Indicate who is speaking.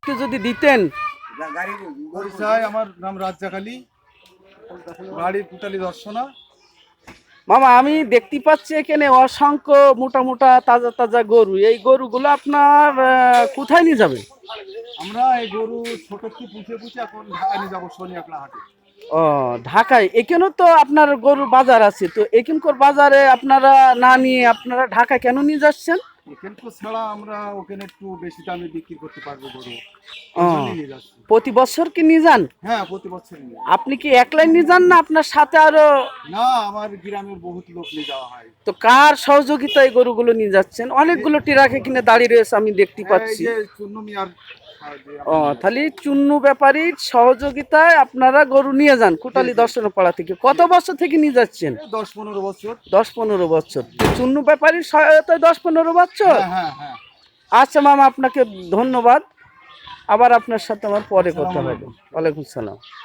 Speaker 1: একটু যদি দিতেন।
Speaker 2: পরিচয়, আমার নাম রাজ্জাক আলী, বাড়ি কুটালি দর্শনা।
Speaker 1: মামা আমি দেখতে পাচ্ছি এখানে অসংখ্য মোটা মোটা তাজা তাজা গরু। এই গরুগুলো আপনার কোথায় নিয়ে যাবেন?
Speaker 2: আমরা এই গরু ছোট থেকে পুষে পুষে এখন ঢাকা নিয়ে যাবো শনিয়াকলা হাটে।
Speaker 1: ও, ঢাকায়? এখানেও তো আপনার গরুর বাজার আছে, তো এখানকার বাজারে আপনারা না নিয়ে আপনারা ঢাকা কেন নিয়ে যাচ্ছেন?
Speaker 2: ওখানে তো ছাড়া আমরা ওখানে একটু বেশি দামে বিক্রি করতে পারবো গরু,
Speaker 1: ও,
Speaker 2: এই জন্যই নিয়ে যাচ্ছি।
Speaker 1: প্রতি বছর কি নিয়ে যান?
Speaker 2: হ্যাঁ, প্রতি বছর নিয়ে যাই।
Speaker 1: আপনি কি একলাই নিয়ে যান না আপনার সাথে আরো?
Speaker 2: না, আমার গ্রামের বহুত লোক নিয়ে যাওয়া হয়।
Speaker 1: তো কার সহযোগিতায় গরুগুলো নিয়ে যাচ্ছেন? অনেকগুলো ট্রাক এখানে দাঁড়িয়ে রয়েছে আমি দেখতে
Speaker 2: এই
Speaker 1: পাচ্ছি।
Speaker 2: যে চুন্নু মিয়ার সাহায্যে
Speaker 1: ও,
Speaker 2: আমরা নিয়ে
Speaker 1: তাহলে চুন্নু ব্যাপারীর সহযোগিতায় আপনারা গরু নিয়ে যান কোটালী দর্শনপাড়া থেকে। কত বছর থেকে নিয়ে যাচ্ছেন?
Speaker 2: যাই। 10-15 বছর।
Speaker 1: 10-15 বছর। চুন্নু ব্যাপারীর সহায়তায় 10-15 বছর।
Speaker 2: হ্যাঁ হ্যাঁ হ্যাঁ।
Speaker 1: আচ্ছা মামা, আপনাকে ধন্যবাদ। আবার আপনার সাথে আমার পরে কথা
Speaker 2: আসসালামু
Speaker 1: হবে।
Speaker 2: আলাইকুম।
Speaker 1: ওয়ালাইকুম সালাম।